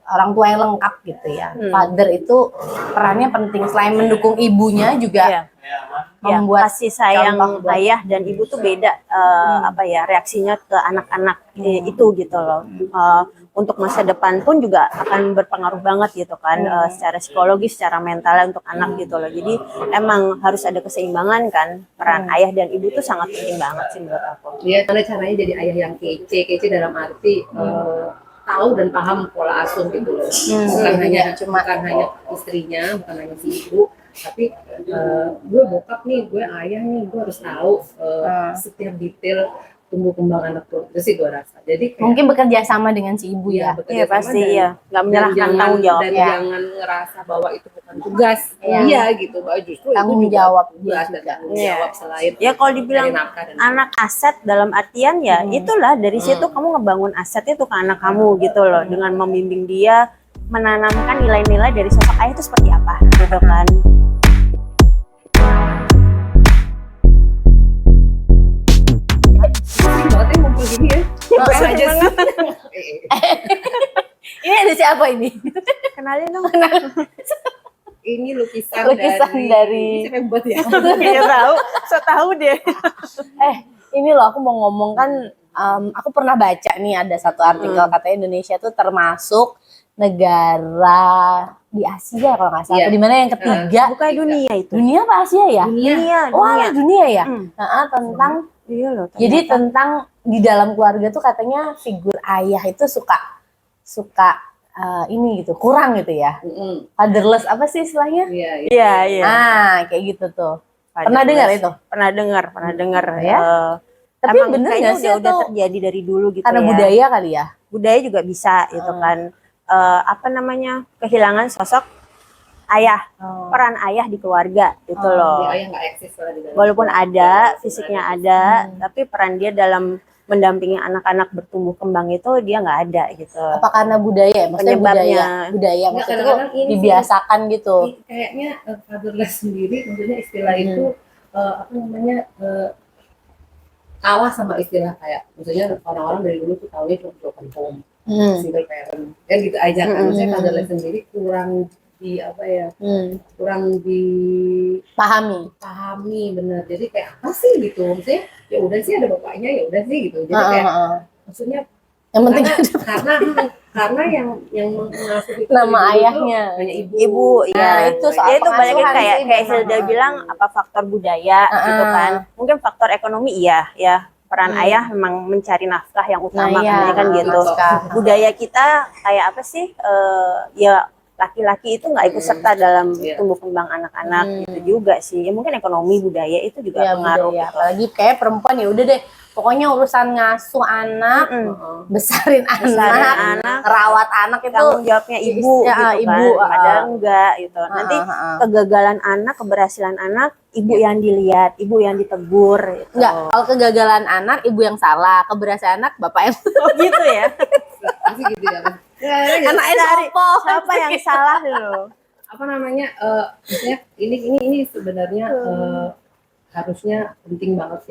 orang tua yang lengkap gitu ya. Father itu perannya penting, selain mendukung ibunya juga membuat kasih sayang contoh buat ayah dan ibu tuh beda reaksinya ke anak-anak itu gitu loh. Untuk masa depan pun juga akan berpengaruh banget gitu kan, secara psikologis, secara mental untuk anak gitu loh. Jadi emang harus ada keseimbangan kan, peran ayah dan ibu tuh sangat penting banget sih menurut aku. Iya, karena caranya jadi ayah yang kece dalam arti tahu dan paham pola asuh gitu loh. Bukan hanya istrinya, bukan hanya si ibu, tapi gue bokap nih, gue ayah nih, gue harus tahu setiap detail tumbuh kembang anak tuh. Itu sih gue rasa. Jadi kayak, mungkin bekerja sama dengan si ibu ya. Iya pasti ya, nggak menyerahkan tanggung jawab. Dan jangan ngerasa bahwa itu bukan tugas dia gitu, bahwa justru tanggung itu juga jawab tugas dan tanggung jawab selain ya kalau dibilang anak aset dalam artian ya itulah dari situ kamu ngebangun aset itu ke anak kamu gitu loh, dengan membimbing dia, menanamkan nilai-nilai dari sosok ayah itu seperti apa gitu kan. banget ngumpul gini ya. Aja sih. Ini ada siapa ini? Kenalin dong. Ini lukisan dari ini siapa yang buat ya? Nggak tahu, so tahu deh. Ini loh aku mau ngomong kan, aku pernah baca nih ada satu artikel katanya Indonesia tuh termasuk negara di Asia kalau nggak salah, di mana yang ketiga. Bukan dunia itu. Dunia apa Asia ya? Dunia. Dunia ya. Tentang jadi tentang di dalam keluarga tuh katanya figur ayah itu suka ini gitu, kurang gitu ya. Fatherless apa sih istilahnya? Iya. Kayak gitu tuh. Pernah dengar itu? Pernah dengar ya. Tapi bener nggak sih udah terjadi dari dulu gitu karena ya. budaya kali ya. Budaya juga bisa gitu kan. Kehilangan sosok ayah, peran ayah di keluarga gitu loh. Ayah nggak eksis di dalam. Walaupun ada, fisiknya ada, tapi peran dia dalam mendampingi anak-anak bertumbuh kembang itu dia nggak ada gitu. Apa karena budaya? Maksudnya budaya maksudnya tuh dibiasakan gitu. Kayaknya fatherless sendiri, maksudnya istilah itu kalah sama istilah kayak, maksudnya orang-orang dari dulu tuh tahunya cuma broken home, single parent, kan gitu aja kan. Maksudnya fatherless sendiri kurang kurang dipahami bener. Jadi kayak apa sih gitu, maksudnya ya udah sih ada bapaknya, ya udah sih gitu. Jadi kayak maksudnya yang penting karena yang mengasuh itu nama ayahnya hanya ibu ya. Itu soal itu balik kayak Hilda bilang, apa faktor budaya gitu kan, mungkin faktor ekonomi ya peran ayah memang mencari nafkah yang utama kan gitu. Budaya kita kayak apa sih, ya laki-laki itu nggak ikut serta dalam tumbuh kembang anak-anak gitu juga sih. Ya mungkin ekonomi, budaya itu juga pengaruh. Gitu. Apalagi kayak perempuan ya udah deh, pokoknya urusan ngasuh anak, besarin anak, rawat anak itu tanggung jawabnya ibu gitu kan. Ada enggak gitu. Nanti kegagalan anak, keberhasilan anak, ibu yang dilihat, ibu yang ditegur gitu. Enggak, kalau kegagalan anak ibu yang salah, keberhasilan anak bapak yang gitu ya. Masih gitu ya. Anaknya siapa yang salah dulu? Apa namanya? Maksudnya ini sebenarnya harusnya penting banget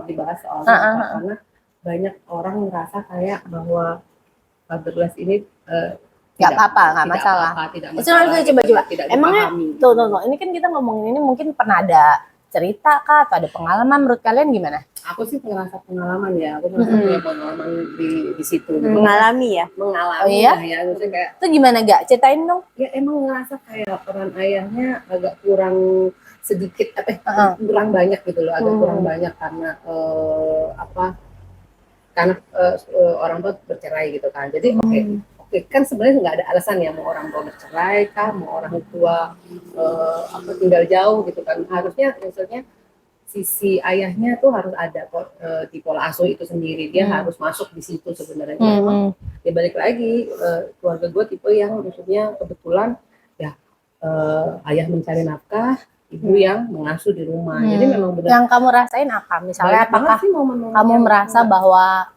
dibahas soalnya karena banyak orang merasa kayak bahwa fatherless ini nggak apa-apa, nggak masalah. Coba. Emangnya tuh, ini kan kita ngomongin ini mungkin pernah ada cerita kah atau ada pengalaman, menurut kalian gimana? Aku sih ngerasa pengalaman ya, aku merasa punya pengalaman di situ. Mengalami ya? Mengalami ya, maksudnya kayak. Itu gimana gak? Ceritain dong. Ya emang ngerasa kayak peran ayahnya agak kurang sedikit, kurang banyak gitu loh, agak kurang banyak karena orang tua bercerai gitu kan. Jadi oke, kan sebenarnya nggak ada alasan ya mau orang tua bercerai kah, mau orang tua tinggal jauh gitu kan. Harusnya maksudnya sisi ayahnya tuh harus ada di pola asuh itu sendiri, dia harus masuk di situ sebenarnya. Ya balik lagi, keluarga gue tipe yang maksudnya kebetulan ya ayah mencari nafkah, ibu yang mengasuh di rumah. Jadi memang benar. Yang kamu rasain apa? Misalnya apakah kamu merasa bahwa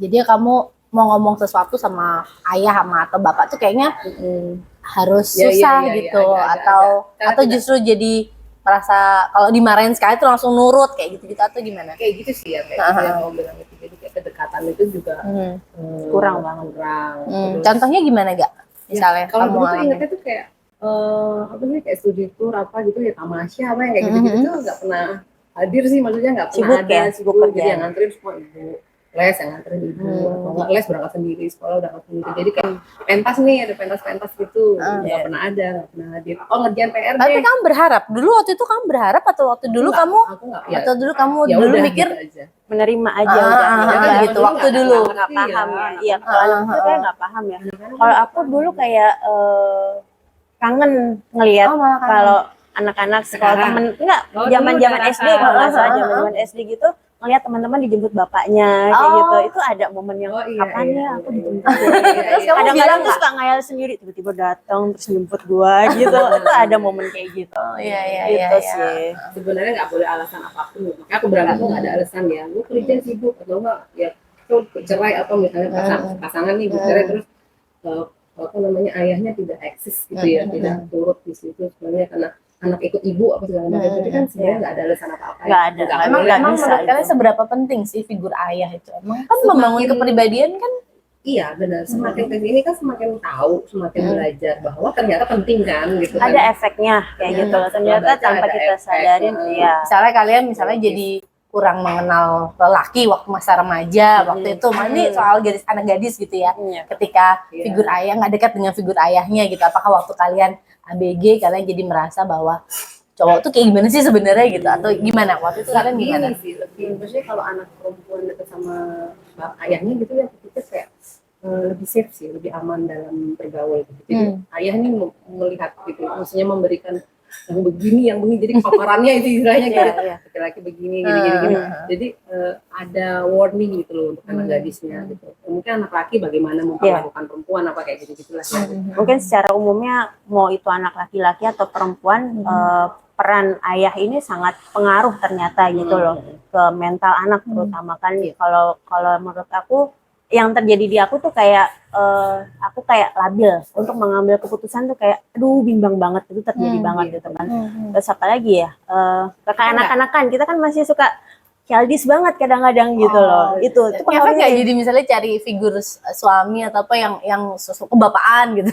jadi kamu mau ngomong sesuatu sama ayah atau bapak tuh kayaknya harus susah gitu, atau justru jadi merasa kalau dimarahin sekali tuh langsung nurut kayak gitu atau gimana? Kayak gitu sih ya, kayak gitu yang mau bilang itu. Jadi kayak kedekatan perasaan itu juga kurang banget. Terus, Contohnya gimana gak? Misalnya kalau kamu dulu tuh alami. ingetnya tuh kayak apa sih, kayak studi tour apa gitu ya, tamasya apa yang kayak gitu-gitu tuh nggak pernah hadir sih, maksudnya nggak pernah Sibuk ada ya, sibuk sibuk jadi yang kerjaan. nganterin semua ibu, les yang nganterin ibu, atau nggak les berangkat sendiri, sekolah berangkat sendiri, jadi kayak pentas nih, ada pentas gitu, nggak pernah ada, nggak pernah hadir. Oh, ngerjain PR Tapi deh. kamu berharap dulu waktu itu kamu berharap atau waktu dulu kamu Aku nggak, ya, atau dulu kamu ya dulu udah, mikir gitu aja. Menerima aja udah Ya kan, ya. gitu waktu dulu. Nggak paham ya. Iya, kalau anak itu kayak nggak paham ya. Kalau aku dulu kayak kangen ngelihat malah kangen. kalau anak-anak sekolah Sekarang? temen enggak Oh, zaman-zaman dulu SD udah kalau nggak rasa. salah zaman-zaman SD gitu ngelihat teman-teman dijemput bapaknya kayak gitu. Itu ada momen yang Oh, iya, kapan iya, ya iya, aku iya. dijemput. Terus kamu Kadang-kadang bilang tuh nggak? suka ngayal sendiri tiba-tiba datang terus jemput gua gitu. Itu ada momen kayak gitu. Oh, iya iya Gitu iya. sih. Sebenarnya nggak boleh alasan apapun, makanya aku berangkat tuh nggak ada alasan ya, gue kerja sibuk atau enggak ya tuh cerai, atau misalnya pasangan nih bercerai terus apa namanya, ayahnya tidak eksis gitu ya, tidak turut di situ sebenarnya karena anak ikut ibu apa segala macam, jadi kan sebenarnya nggak ada alasan apa-apa. Nggak ada. Emang nggak emang bisa menurut kalian itu. seberapa penting sih figur ayah itu? Emang kan Semakin- membangun kepribadian kan? Iya benar, semakin kesini kan semakin tahu, semakin belajar bahwa ternyata penting kan gitu kan. Ada efeknya kayak gitu loh. Ternyata Baca tanpa ada kita efek. sadarin ya. Misalnya kalian misalnya jadi kurang mengenal lelaki waktu masa remaja, waktu itu ini soal gadis anak gadis gitu ya. Iya. Ketika Iya. figur ayah nggak dekat dengan figur ayahnya gitu, apakah waktu kalian ABG kalian jadi merasa bahwa cowok tuh kayak gimana sih sebenarnya gitu, atau gimana waktu itu kalian gimana? Gini sih, maksudnya kalau anak perempuan dekat sama ayahnya gitu ya, kita kayak lebih safe sih, lebih aman dalam bergaul gitu. Jadi ayah ini melihat gitu, maksudnya memberikan yang begini, jadi paparannya itu istilahnya gitu. Iya. Laki-laki begini, gini. Jadi ada warning gitu loh untuk anak gadisnya gitu. Mungkin anak laki bagaimana memperlakukan perempuan apa kayak gitu-gitulah. Mungkin secara umumnya mau itu anak laki-laki atau perempuan peran ayah ini sangat pengaruh ternyata gitu loh ke mental anak terutama kan. Kalau menurut aku yang terjadi di aku tuh kayak aku kayak labil untuk mengambil keputusan tuh kayak aduh bimbang banget, itu terjadi banget gitu kan. Terus apa lagi ya, kakak anak-anakan kita kan masih suka childish banget kadang-kadang gitu loh. Itu Efek pengaruhnya nggak jadi misalnya cari figur suami atau apa yang sosok kebapaan gitu?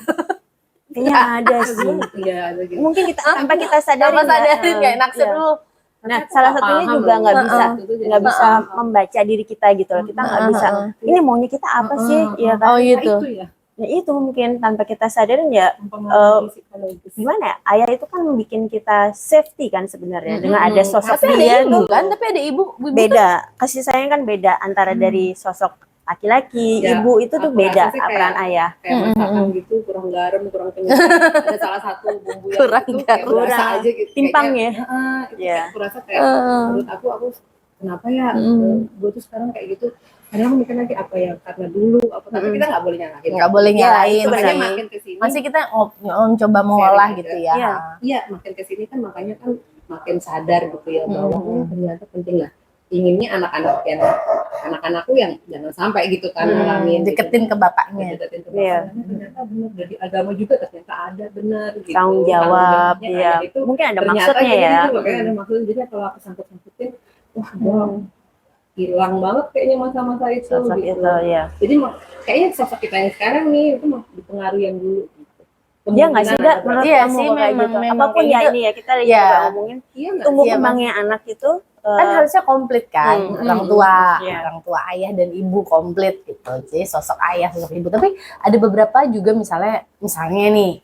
kayaknya ada sih. Iya, ada gitu. Mungkin kita tanpa kita sadarin Tanpa sadarin kayak naksir iya. dulu. Nah, salah satunya paham juga loh. nggak bisa membaca diri kita gitu loh. Kita nggak bisa. Ini maunya kita apa sih? Ya kan? Oh gitu. Itu ya, Nah, itu mungkin tanpa kita sadarin ya. mempengaruhi psikologis. Gimana ya? Ayah itu kan bikin kita safety kan sebenarnya dengan ada sosok Tapi ada dia ibu tuh kan? Tapi ada ibu beda. Kasih sayang kan beda antara dari sosok laki-laki, Ya, ibu itu tuh aku beda rasa sih peran ayah. kayak masakan gitu, kurang garam, kurang kenyal. Ada salah satu bumbu yang Kurang itu kayak garam. berasa aja gitu. Timpang kayaknya, ya? itu Iya. kayak aku rasa kayak menurut aku kenapa ya gue tuh sekarang kayak gitu. Kadang aku mikir lagi apa ya, karena dulu apa, tapi kita nggak boleh nyalahin. nggak boleh Iya, nyalain itu Makanya sih. makin kesini, Masih kita coba mengolah Sharing gitu gitu. ya. Iya. iya makin kesini kan makanya kan makin sadar gitu ya bahwa ternyata penting lah. Inginnya anak-anakku yang jangan sampai gitu kan ngalamin Deketin ke bapaknya. deketin ke Iya. bapaknya. Ternyata benar dari agama juga ternyata ada benar gitu. Tanggung jawab, Tanggung ya. jawabnya itu Mungkin ada ternyata maksudnya jadi ya. itu, makanya ada maksudnya. Jadi kalau aku sangkut-sangkutin, wah gua hilang banget kayaknya masa-masa itu Sosok gitu. itu ya. Jadi kayaknya sosok kita yang sekarang nih itu dipengaruhi yang dulu gitu. Iya nggak sih, Kemungkinan Dak? ada Menurut Iya kamu sih, kok kayak memang- gitu. memang Apapun kayak ya gitu. ini ya, kita lagi Iya. juga ngomongin iya nggak tumbuh Iya, kembangnya anak itu Kan harusnya komplit kan, orang tua, Iya. orang tua ayah dan ibu komplit gitu. Jadi sosok ayah, sosok ibu. Tapi ada beberapa juga misalnya nih,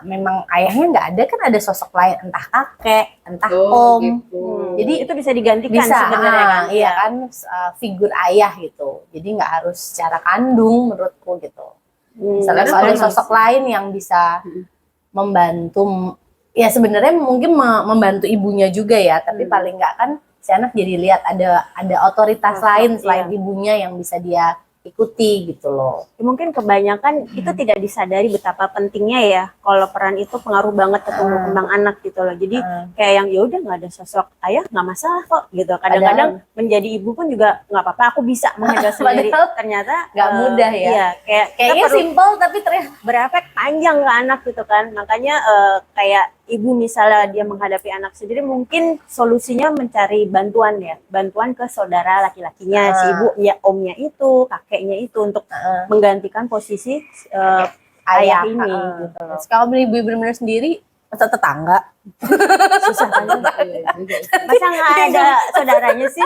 memang ayahnya nggak ada, kan ada sosok lain, entah kakek, entah om. gitu. Jadi itu bisa digantikan bisa, sebenarnya kan. iya kan, figur ayah gitu. Jadi nggak harus secara kandung menurutku gitu. Misalnya karena ada kalau sosok lain yang bisa membantu, ya sebenarnya mungkin membantu ibunya juga ya, tapi paling nggak kan si anak jadi lihat ada otoritas lain selain ibunya yang bisa dia ikuti gitu loh. Ya, mungkin kebanyakan itu tidak disadari betapa pentingnya ya kalau peran itu pengaruh banget ke tumbuh kembang anak gitu loh. Jadi kayak yang ya udah nggak ada sosok ayah nggak masalah kok gitu. Kadang-kadang menjadi ibu pun juga nggak apa-apa, aku bisa menghandle sendiri. Padahal Ternyata nggak mudah ya. Iya, kayak kita Kayaknya perlu simpel tapi ternyata berefek panjang ke anak gitu kan. Makanya kayak ibu misalnya dia menghadapi anak sendiri, mungkin solusinya mencari bantuan ya, bantuan ke saudara laki-lakinya, si ibunya, omnya itu, kakeknya itu untuk menggantikan posisi ayah ini. Gitu. Kalau ibu benar-benar sendiri, masa tetangga susah kan? Masa nggak ada saudaranya sih?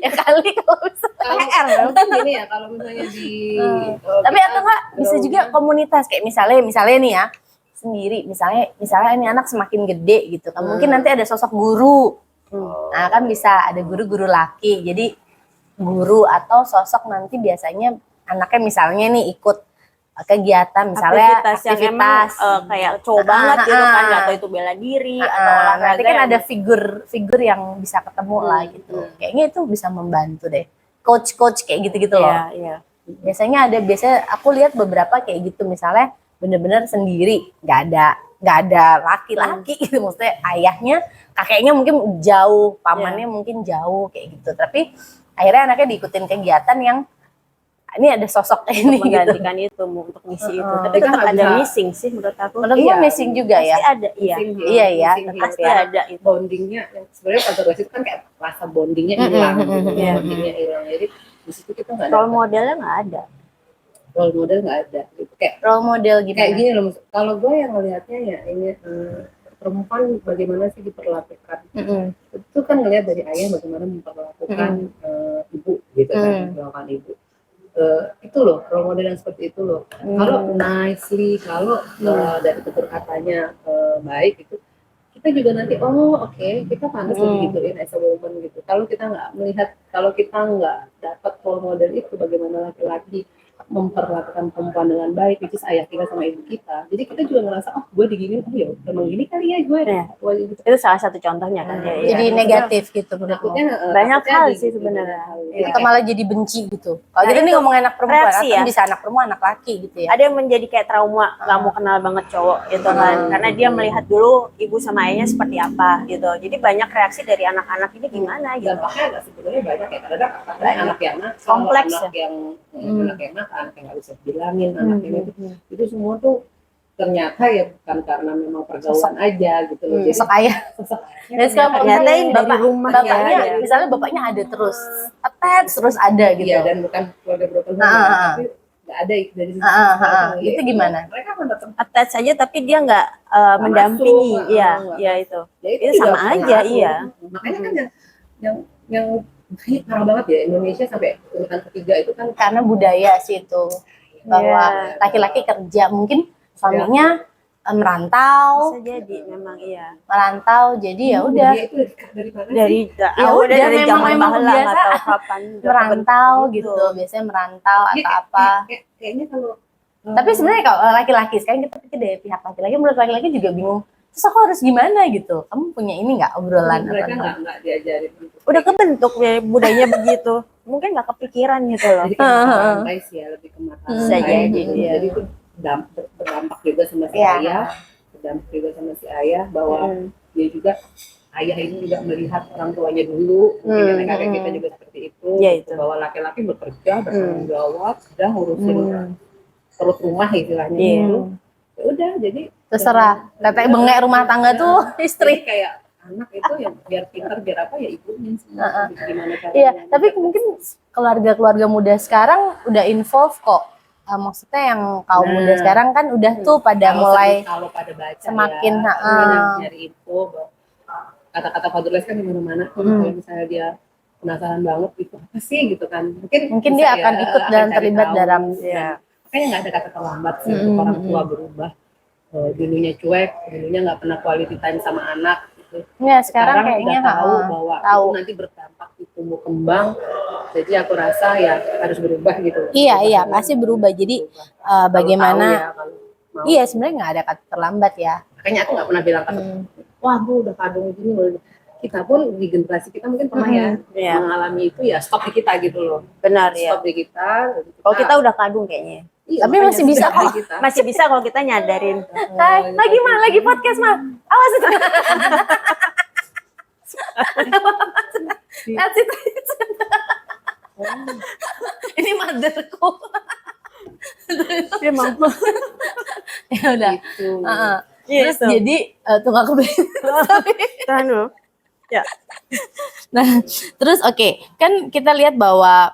Ya kali kalau misalnya mungkin gini ya, kalau misalnya di tapi atau enggak bisa juga komunitas kayak misalnya nih ya, sendiri misalnya ini anak semakin gede gitu kan, mungkin nanti ada sosok guru. Nah kan bisa ada guru laki, jadi guru atau sosok nanti biasanya anaknya misalnya nih ikut kegiatan misalnya aktivitas yang emang kayak cowok banget gitu kan, nggak tahu itu bela diri atau olahraga, nanti kan ada figur yang bisa ketemu lah gitu. Kayaknya itu bisa membantu deh, coach kayak gitu loh. Biasanya aku lihat beberapa kayak gitu, misalnya bener-bener sendiri, nggak ada laki-laki gitu, maksudnya ayahnya, kakeknya mungkin jauh, pamannya mungkin jauh kayak gitu, tapi akhirnya anaknya diikutin kegiatan yang ini ada sosok ini menggantikan gitu. Itu untuk misi itu, tapi tetap ada missing sih menurut aku. Menurut missing juga ya. Pasti ada, iya pasti ada itu. Bondingnya yang sebenarnya kontroversi itu kan kayak rasa bondingnya hilang, bondingnya hilang. Jadi di situ kita nggak ada. Role modelnya nggak ada. Role model nggak ada. Gitu. Kayak role model gimana? Kayak gini loh. Kalau gue yang ngelihatnya ya ini perempuan bagaimana sih diperlakukan. Itu kan ngelihat dari ayah bagaimana memperlakukan ibu gitu kan, memperlakukan ibu. Itu loh role model yang seperti itu loh. Kalau nicely, kalau dari tutur katanya baik itu, kita juga nanti kita pantas digituin as a woman gitu. Kalau kita nggak melihat, kalau kita nggak dapat role model itu, bagaimana laki-laki memperlakukan perempuan dengan baik, which is ayah kita sama ibu kita. Jadi kita juga ngerasa, gue diginiin, ya emang gini kali ya gue. Gitu. Itu salah satu contohnya kan. Jadi negatif gitu menurutku. Banyak hal sih sebenarnya. Atau malah jadi benci gitu. Kalau kita nih ngomong anak perempuan, kan bisa anak perempuan, anak laki gitu ya. Ada yang menjadi kayak trauma, nggak mau kenal banget cowok gitu kan. Karena dia melihat dulu ibu sama ayahnya seperti apa gitu. Jadi banyak reaksi dari anak-anak ini gimana gitu. Dampaknya sebenarnya banyak ya. Kadang anak yang kompleks, anak yang anak yang nggak bisa bilangin, anak yang itu semua tuh ternyata ya bukan karena memang pergaulan aja gitu loh. Jadi ayah. Dan sekarang ternyata dari rumah bapaknya, misalnya bapaknya ada terus, attach terus ada gitu. Iya, dan bukan keluarga broken home, tapi nggak ada dari itu gimana? Mereka kan tetap attach saja, tapi dia nggak mendampingi. Iya itu. Itu sama aja, Makanya kan yang parah banget ya, Indonesia sampai urutan ketiga itu kan karena budaya sih itu, bahwa laki-laki kerja, mungkin suaminya merantau. Bisa jadi memang merantau, jadi ya udah dari zaman bahula atau kapan merantau gitu, biasanya merantau atau apa. Kayaknya kalau tapi sebenarnya kalau laki-laki, sekarang kita pikir dari pihak laki-laki, menurut laki-laki juga bingung, terus aku harus gimana gitu. Kamu punya ini nggak obrolan? Mereka nggak diajarin. Udah kebentuk ya budayanya begitu. Mungkin nggak kepikiran gitu loh. Jadi ke sih ya, lebih ke mata. Bisa jadi. Jadi itu berdampak juga sama si ayah, berdampak juga sama si ayah bahwa dia juga, ayah ini juga melihat orang tuanya dulu, mungkin kakek kita juga seperti itu, bahwa laki-laki bekerja, bertanggung jawab, sudah ngurusin perut rumah istilahnya itu. Ya udah, jadi terserah. Tetek bengek rumah tangga tuh istri. Kayak anak itu yang biar pintar biar apa ya ibunya semua. Gimana caranya? Iya, tapi mungkin keluarga muda sekarang udah involve kok. Maksudnya yang kaum muda sekarang kan udah tuh pada mulai kalau pada baca semakin nyari info, kata-kata fatherless kan di mana-mana. Kalau misalnya dia penasaran banget itu apa sih gitu kan, mungkin dia akan ikut dan terlibat dalam. Makanya nggak ada kata terlambat sih untuk orang tua berubah. Dulunya cuek, dulunya nggak pernah quality time sama anak. Ya, sekarang kayaknya tahu bahwa itu nanti berdampak di tumbuh kembang. Jadi aku rasa ya harus berubah gitu. Iya, pasti berubah. Jadi bagaimana? Iya, sebenarnya nggak ada kata terlambat ya. Makanya aku nggak pernah bilang kata, wah bu udah kadung gini. Kita pun di generasi kita mungkin pernah mengalami itu, ya stop di kita gitu loh. Benar ya. Stop di kita. Kalau kita udah kadung kayaknya. Iya, tapi masih bisa kok. Masih bisa kalau kita nyadarin. Lagi podcast mah. Awas itu. Ini motherku. Dia mampu. Ya udah. Terus jadi tunggu aku tahan dulu. Ya. Nah, terus kan kita lihat bahwa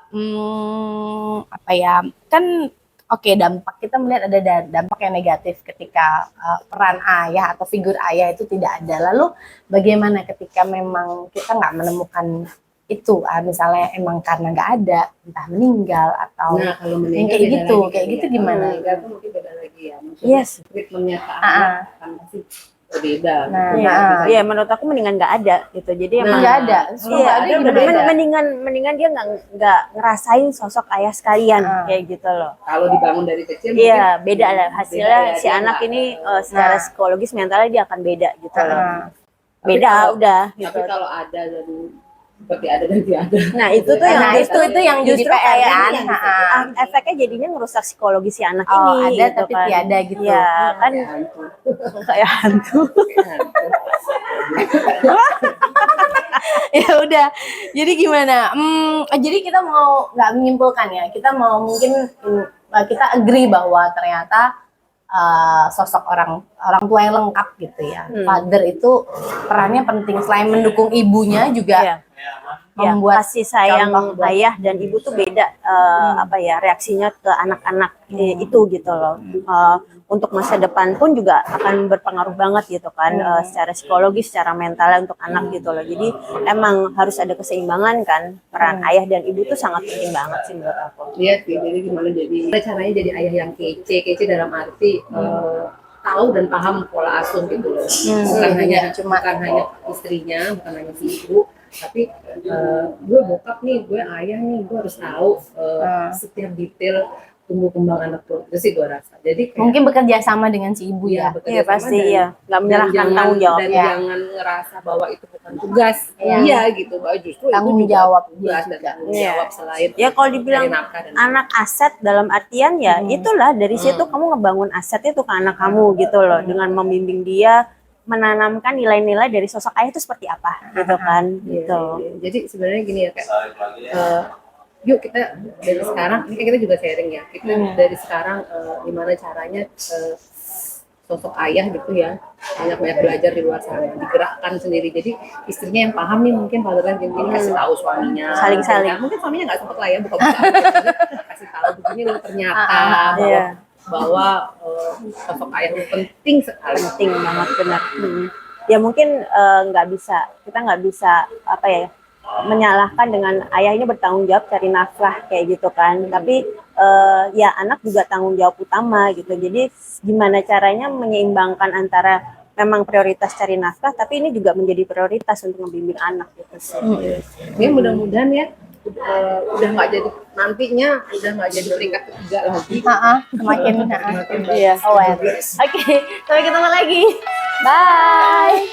apa ya, kan dampak kita melihat ada dampak yang negatif ketika peran ayah atau figur ayah itu tidak ada. Lalu bagaimana ketika memang kita nggak menemukan itu, misalnya emang karena nggak ada, entah meninggal atau kalau meninggal kayak gitu gimana? Meninggal tuh mungkin beda lagi ya. Yes. Treatmentnya ke anak kan pasti beda. Iya, menurut aku mendingan nggak ada gitu. Jadi emang nggak ada. Mendingan dia nggak ngerasain sosok ayah sekalian kayak gitu loh. Kalau dibangun dari kecil, iya beda lah hasilnya. Si anak ini secara psikologis mentalnya dia akan beda gitu loh. Beda udah. Gitu. Tapi kalau ada dan seperti ada dan tidak ada. Nah itu tuh yang itu yang jadi PR kan. Efeknya jadinya ngerusak psikologi si anak ini. Ada gitu tapi kan. tiada gitu. Ya kan kayak hantu. Ya udah. Jadi gimana? Jadi kita mau nggak menyimpulkan ya. Kita mau mungkin kita agree bahwa ternyata sosok orang tua yang lengkap gitu ya. Father itu perannya penting, selain mendukung ibunya juga membuat kasih sayang ayah dan ibu tuh beda reaksinya ke anak-anak itu gitu loh. Untuk masa depan pun juga akan berpengaruh banget gitu kan, secara psikologis, secara mental untuk anak gitu loh. Jadi emang harus ada keseimbangan kan, peran ayah dan ibu tuh sangat penting banget sih menurut aku. Iya sih, jadi gimana caranya jadi ayah yang kece dalam arti tahu dan paham pola asuh gitu loh. Bukan hanya istrinya, bukan hanya si ibu, tapi gue bokap nih, gue ayah nih, gue harus tahu setiap detail tumbuh kembang anak tuh, itu sih gue rasa. Jadi kayak, mungkin bekerja sama dengan si ibu ya. Iya pasti ya, nggak menyerahkan tanggung jawab. Dan jangan ngerasa bahwa itu bukan tugas dia gitu, bahwa justru tanggung itu jawab tugas dan tanggung jawab selain. Ya kalau dibilang anak aset dalam artian ya itulah dari situ kamu ngebangun aset itu ke anak kamu gitu loh, dengan membimbing dia, menanamkan nilai-nilai dari sosok ayah itu seperti apa gitu kan gitu. Jadi sebenarnya gini ya kayak yuk kita dari sekarang, ini kita juga sharing ya, kita dari sekarang gimana caranya sosok ayah gitu ya, banyak belajar di luar sana, digerakkan sendiri. Jadi istrinya yang paham nih, mungkin fathernya gini kasih tahu suaminya, saling-saling. Mungkin suaminya nggak sempet lah ya buka-buka, kasih tahu begini loh ternyata bahwa sosok ayah itu penting sekali, penting banget benar. Ya mungkin kita nggak bisa menyalahkan dengan ayah ini bertanggung jawab cari nafkah kayak gitu kan, tapi ya anak juga tanggung jawab utama gitu. Jadi gimana caranya menyeimbangkan antara memang prioritas cari nafkah, tapi ini juga menjadi prioritas untuk membimbing anak gitu sih. Ya mudah-mudahan ya udah nggak jadi nantinya udah nggak jadi peringkat ketiga lagi. Semakin aware. Oke, sampai ketemu lagi. Bye.